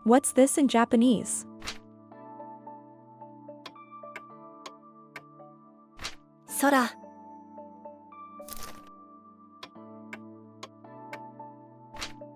What's this in Japanese? 空、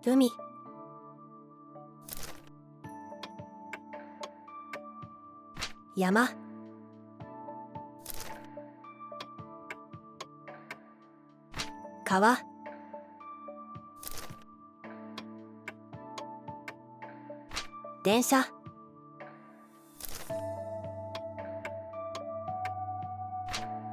海、山、川、電車、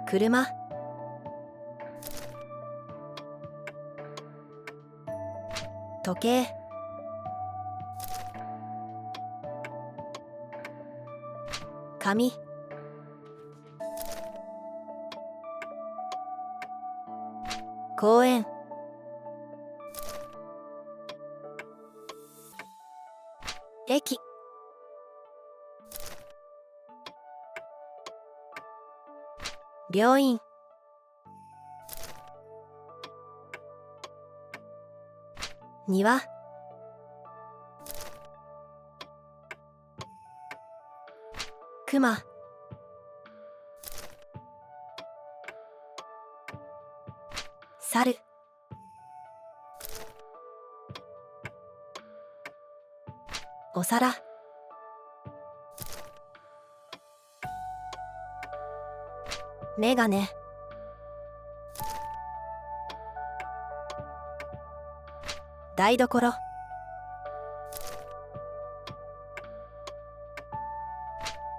車、時計、紙、公園、駅、病院、庭、熊、猿、お皿、メガネ、台所、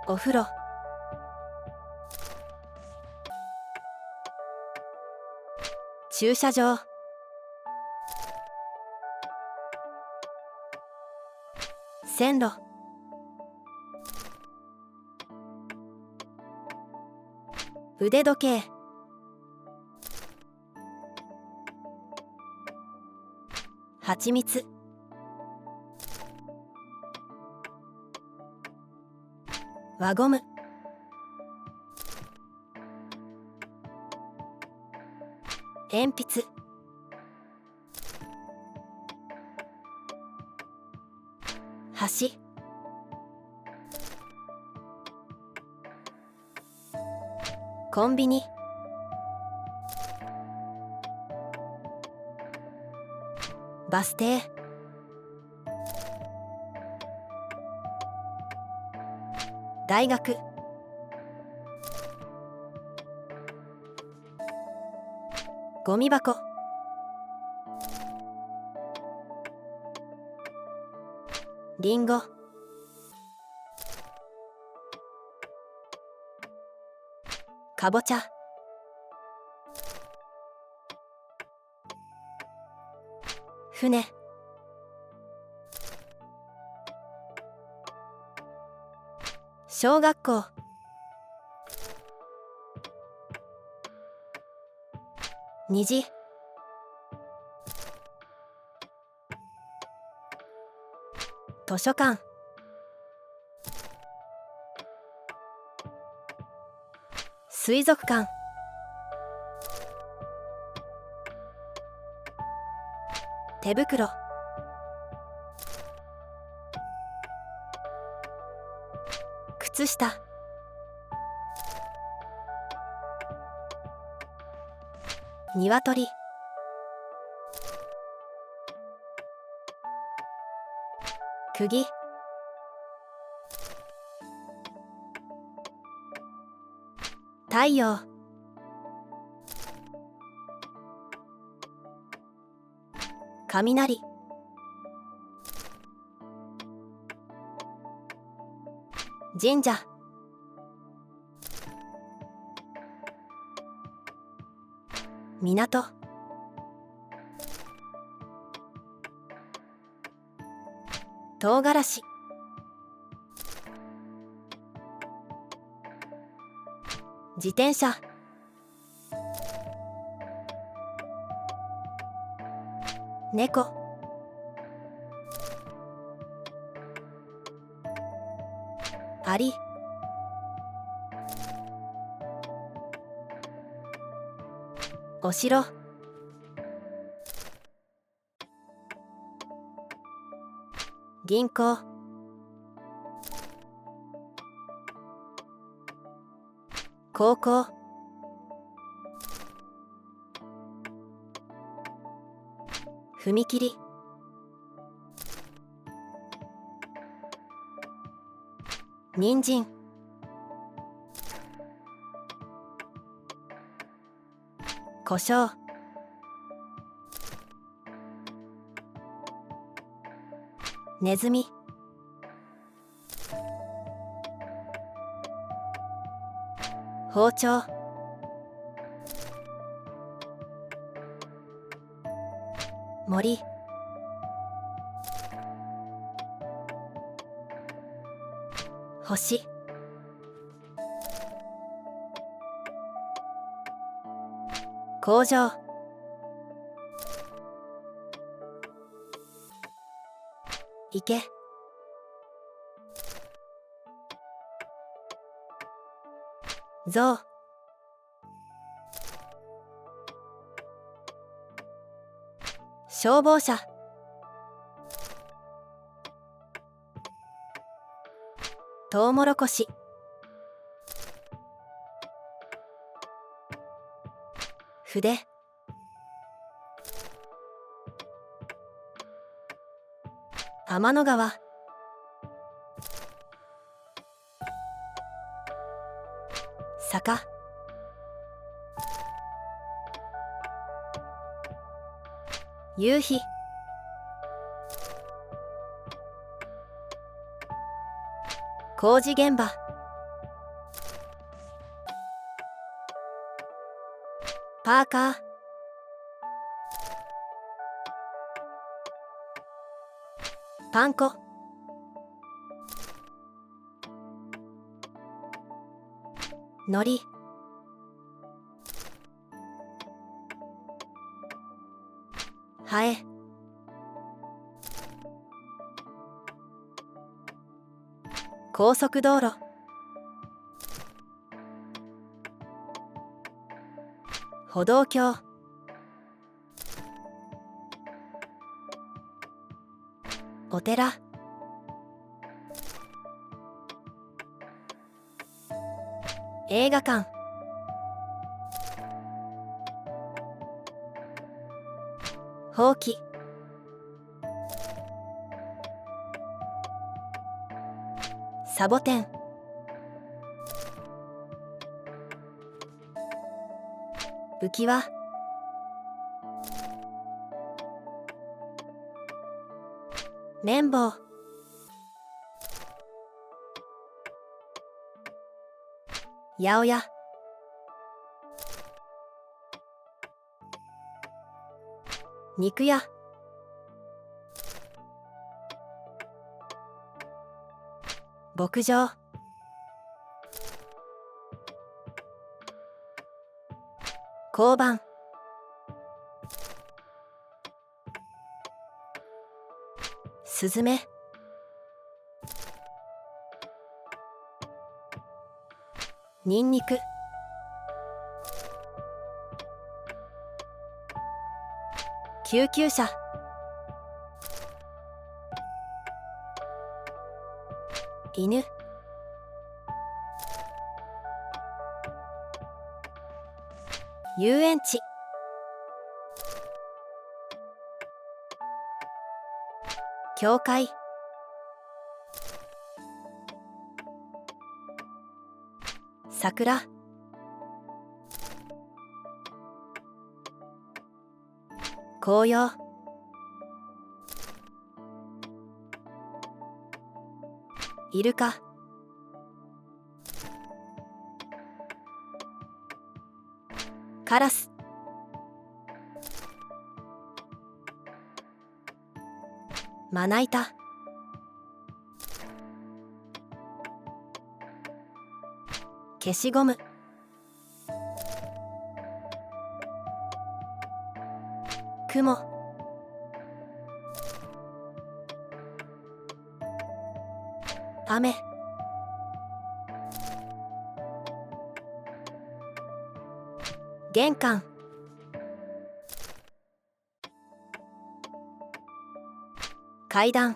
お風呂、駐車場、線路、腕時計、はちみつ、輪ゴム、鉛筆、橋、コンビニ、バス停、大学、ゴミ箱、リンゴ、かぼちゃ、船、小学校、虹、図書館、水族館、手袋、靴下、鶏、釘、太陽、雷、神社、港、唐辛子、自転車、猫、アリ、お城、銀行、高校、踏切、人参、胡椒、ネズミ、包丁、森、星、工場、池、象、消防車、トウモロコシ、筆、天の川、坂、夕日、工事現場、パーカー、パン粉、のり、ハエ、高速道路、歩道橋、お寺、映画館、ほうき、サボテン、浮き輪、綿棒、八百屋、肉屋、牧場、交番、スズメ、ニンニク、救急車、犬、遊園地、教会、桜、紅葉、イルカ、カラス、まな板、消しゴム、雲、雨、玄関、階段、